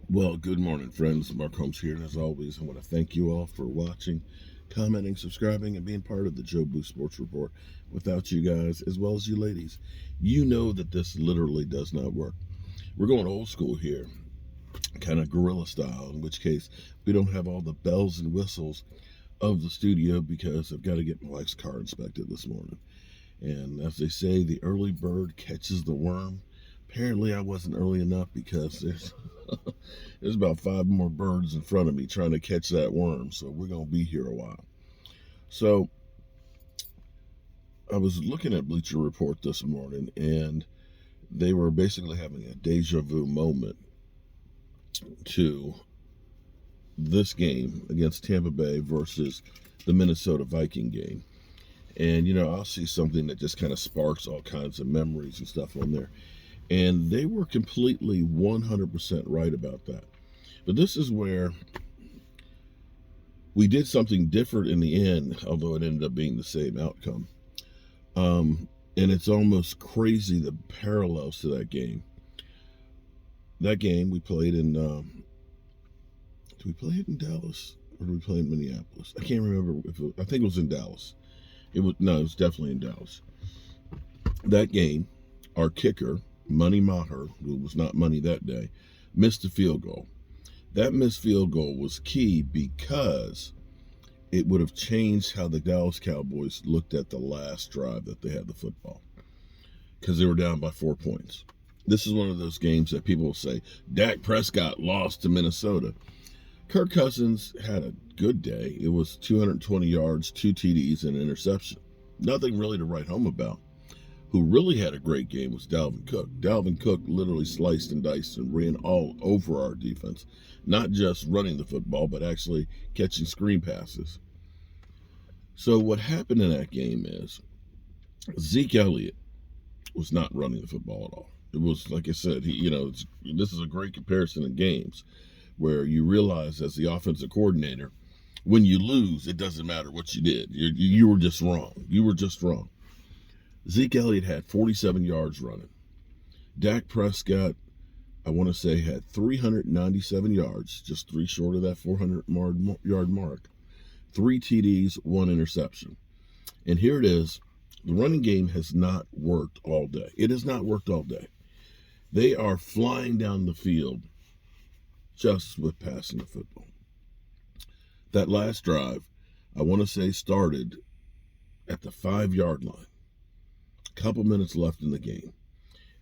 Well, good morning, friends. Mark Holmes here, and as always, I want to thank you all for watching, commenting, subscribing, and being part of the Joe Boo Sports Report. Without you guys, as well as you ladies, you know that this literally does not work. We're going old school here, kind of guerrilla style, in which case we don't have all the bells and whistles of the studio because I've got to get my wife's car inspected this morning. And as they say, the early bird catches the worm. Apparently, I wasn't early enough because there's about five more birds in front of me trying to catch that worm. So we're gonna be here a while. So I was looking at Bleacher Report this morning, and they were basically having a deja vu moment to this game against Tampa Bay versus the Minnesota Viking game. And I'll see something that just kind of sparks all kinds of memories and stuff on there. And they were completely 100% right about that. But this is where we did something different in the end, although it ended up being the same outcome. And it's almost crazy the parallels to that game. That game we played in, did we play it in Dallas or did we play in Minneapolis? I can't remember. I think it was in Dallas. It was definitely in Dallas. That game, our kicker, Money Maher, who was not money that day, missed a field goal. That missed field goal was key because it would have changed how the Dallas Cowboys looked at the last drive that they had the football, because they were down by 4 points. This is one of those games that people will say, Dak Prescott lost to Minnesota. Kirk Cousins had a good day. It was 220 yards, 2 TDs, and an interception. Nothing really to write home about. Who really had a great game was Dalvin Cook. Dalvin Cook literally sliced and diced and ran all over our defense. Not just running the football, but actually catching screen passes. So what happened in that game is Zeke Elliott was not running the football at all. It was, like I said, this is a great comparison in games where you realize as the offensive coordinator, when you lose, it doesn't matter what you did. You were just wrong. You were just wrong. Zeke Elliott had 47 yards running. Dak Prescott, I want to say, had 397 yards, just 3 short of that 400-yard mark. 3 TDs, 1 interception. And here it is. The running game has not worked all day. It has not worked all day. They are flying down the field just with passing the football. That last drive, I want to say, started at the 5-yard line. Couple minutes left in the game.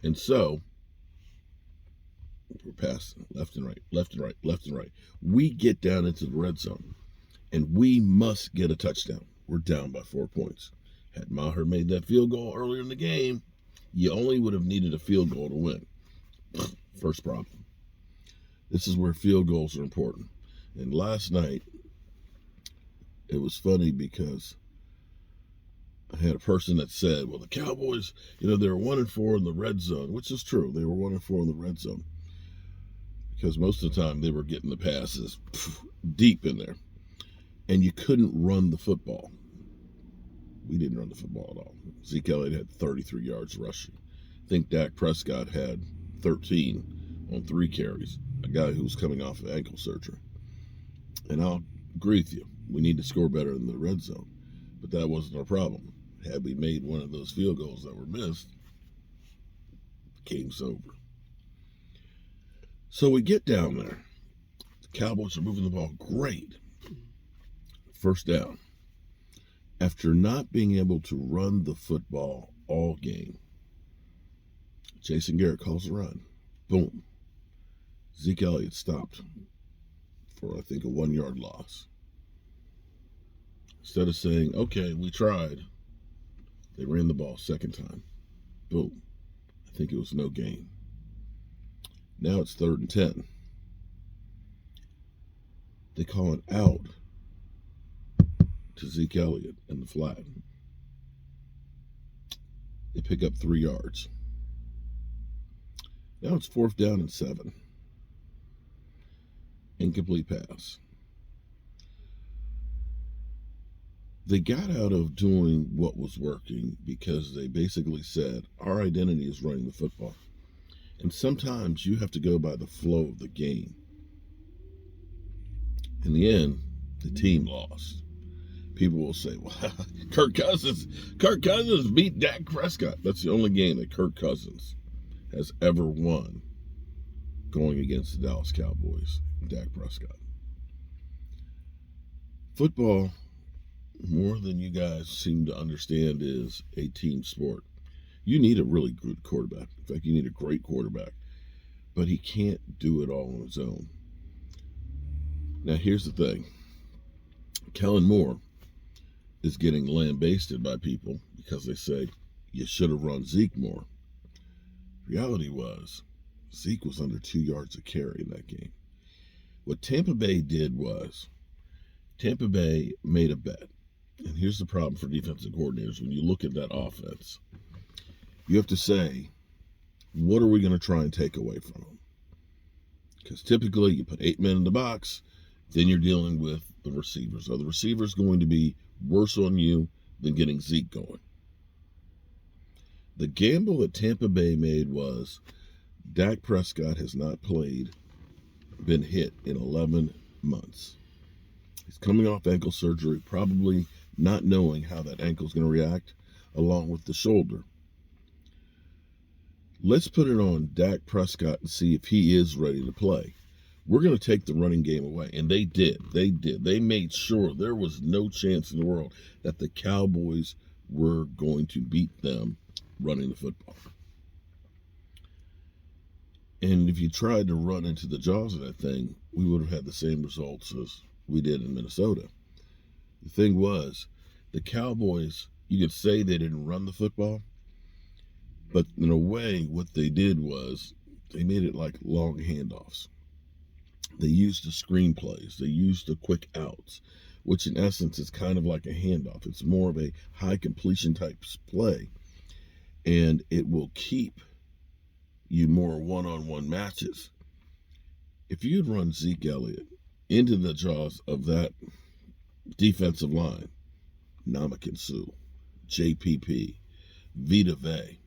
And so we're passing left and right, left and right, left and right. We get down into the red zone, and we must get a touchdown. We're down by 4 points. Had Maher made that field goal earlier in the game, you only would have needed a field goal to win. First problem. This is where field goals are important. And last night, it was funny because I had a person that said, well, the Cowboys, they were 1-4 in the red zone, which is true. They were 1-4 in the red zone because most of the time they were getting the passes deep in there, and you couldn't run the football. We didn't run the football at all. Zeke Elliott had 33 yards rushing. I think Dak Prescott had 13 on 3 carries, a guy who was coming off of ankle surgery. And I'll agree with you. We need to score better in the red zone, but that wasn't our problem. Had we made one of those field goals that were missed, the game's over. So we get down there. The Cowboys are moving the ball great. First down. After not being able to run the football all game, Jason Garrett calls a run. Boom. Zeke Elliott stopped for, I think, a 1-yard loss. Instead of saying, okay, we tried, they ran the ball second time. Boom. I think it was no gain. Now it's 3rd and 10. They call it out to Zeke Elliott in the flat. They pick up 3 yards. Now it's 4th down and 7. Incomplete pass. They got out of doing what was working because they basically said, our identity is running the football. And sometimes you have to go by the flow of the game. In the end, the team lost. People will say, well, Kirk Cousins beat Dak Prescott. That's the only game that Kirk Cousins has ever won going against the Dallas Cowboys, Dak Prescott. Football, more than you guys seem to understand, is a team sport. You need a really good quarterback. In fact, you need a great quarterback. But he can't do it all on his own. Now, here's the thing. Kellen Moore is getting lambasted by people because they say you should have run Zeke more. Reality was Zeke was under 2 yards a carry in that game. What Tampa Bay did was Tampa Bay made a bet. And here's the problem for defensive coordinators. When you look at that offense, you have to say, what are we going to try and take away from them? Because typically you put 8 men in the box, then you're dealing with the receivers. Are the receivers going to be worse on you than getting Zeke going? The gamble that Tampa Bay made was Dak Prescott has not been hit in 11 months. He's coming off ankle surgery, probably not knowing how that ankle is going to react, along with the shoulder. Let's put it on Dak Prescott and see if he is ready to play. We're going to take the running game away. And they did. They made sure there was no chance in the world that the Cowboys were going to beat them running the football. And if you tried to run into the jaws of that thing, we would have had the same results as we did in Minnesota. The thing was, the Cowboys, you could say they didn't run the football, but in a way, what they did was they made it like long handoffs. They used the screenplays. They used the quick outs, which in essence is kind of like a handoff. It's more of a high completion type play, and it will keep you more one-on-one matches. If you'd run Zeke Elliott into the jaws of that defensive line, Ndamukong Suh, JPP, Vita Vea,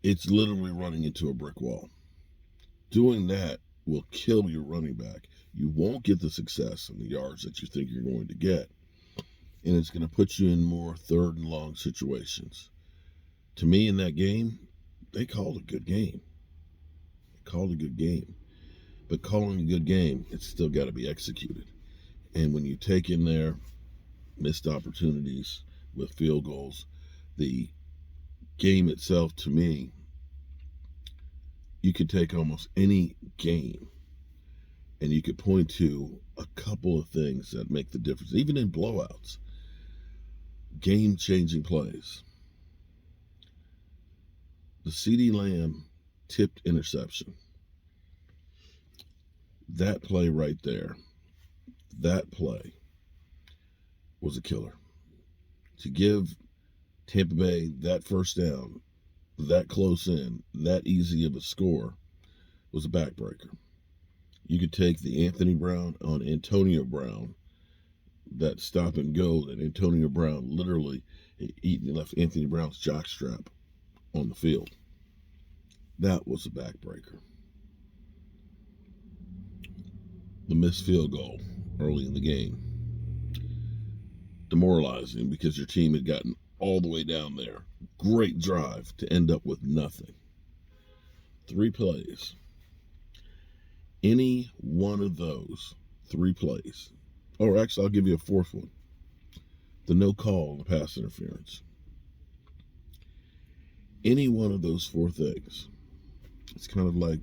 it's literally running into a brick wall. Doing that will kill your running back. You won't get the success and the yards that you think you're going to get. And it's going to put you in more third and long situations. To me, in that game, they called a good game. But calling a good game, it's still got to be executed. And when you take in there missed opportunities with field goals, the game itself, to me, you could take almost any game and you could point to a couple of things that make the difference, even in blowouts. Game-changing plays. The CeeDee Lamb tipped interception. That play right there, that play was a killer. To give Tampa Bay that first down, that close in, that easy of a score, was a backbreaker. You could take the Anthony Brown on Antonio Brown, that stop and go that Antonio Brown literally left Anthony Brown's jockstrap on the field. That was a backbreaker. The missed field goal early in the game. Demoralizing because your team had gotten all the way down there. Great drive to end up with nothing. 3 plays. Any one of those 3 plays, or actually I'll give you a 4th one. The no call on the pass interference. Any one of those 4 things. It's kind of like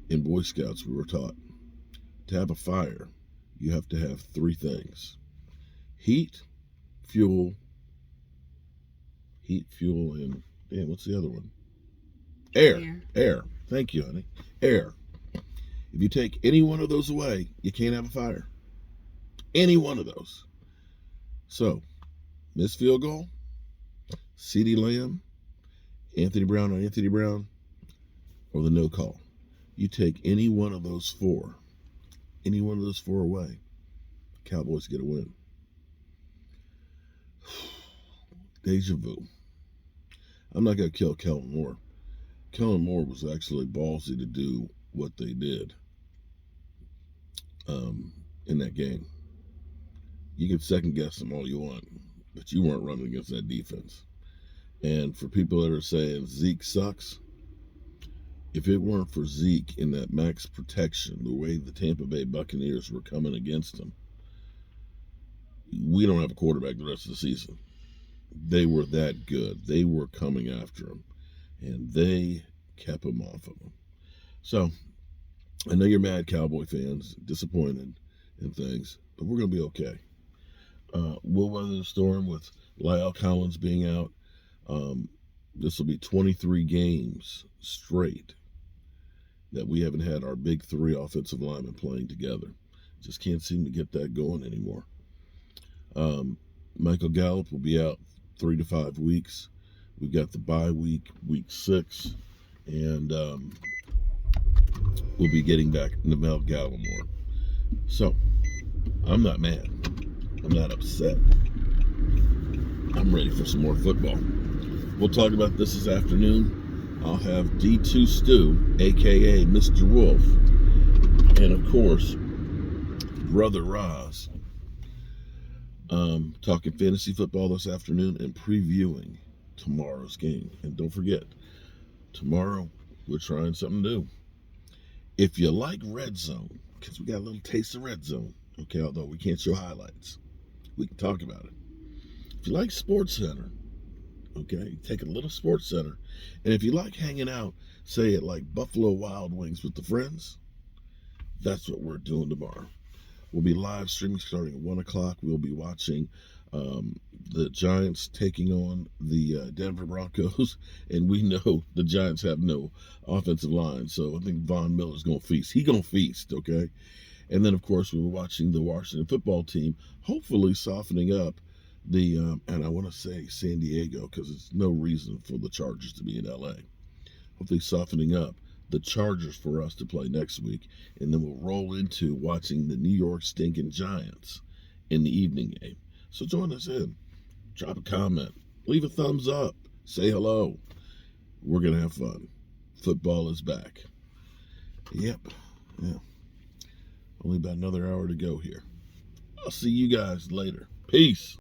in Boy Scouts we were taught. To have a fire, you have to have 3 things. Heat, fuel, and, what's the other one? Air. Thank you, honey. Air. If you take any one of those away, you can't have a fire. Any one of those. So, missed field goal, CeeDee Lamb, Anthony Brown on Anthony Brown, or the no call. You take any one of those 4 away, Cowboys get a win. Deja vu. I'm not going to kill Kellen Moore. Kellen Moore was actually ballsy to do what they did. in that game. You can second guess them all you want, but you weren't running against that defense. And for people that are saying Zeke sucks, if it weren't for Zeke in that max protection, the way the Tampa Bay Buccaneers were coming against him, we don't have a quarterback the rest of the season. They were that good. They were coming after him, and they kept him off of him. So, I know you're mad, Cowboy fans, disappointed and things, but we're going to be okay. We'll weather the storm with Lyle Collins being out. This will be 23 games straight that we haven't had our big three offensive linemen playing together. Just can't seem to get that going anymore. Michael Gallup will be out 3 to 5 weeks. We've got the bye week, week 6, and we'll be getting back Neville Gallimore. So, I'm not mad. I'm not upset. I'm ready for some more football. We'll talk about this afternoon. I'll have D2 Stu, a.k.a. Mr. Wolf, and, of course, Brother Roz, talking fantasy football this afternoon and previewing tomorrow's game. And don't forget, tomorrow we're trying something new. If you like Red Zone, because we got a little taste of Red Zone, okay, although we can't show highlights, we can talk about it. If you like Sports Center, okay, take a little Sports Center, and if you like hanging out, say at like Buffalo Wild Wings with the friends, that's what we're doing tomorrow. We'll be live streaming starting at 1 o'clock. We'll be watching the Giants taking on the Denver Broncos, and we know the Giants have no offensive line, so I think Von Miller's going to feast. He's going to feast, okay? And then, of course, we were watching the Washington football team, hopefully softening up the, and I want to say San Diego, because there's no reason for the Chargers to be in L.A. Hopefully softening up the Chargers for us to play next week, and then we'll roll into watching the New York stinking Giants in the evening game. So join us in. Drop a comment. Leave a thumbs up. Say hello. We're going to have fun. Football is back. Yep. Yeah. Only about another hour to go here. I'll see you guys later. Peace.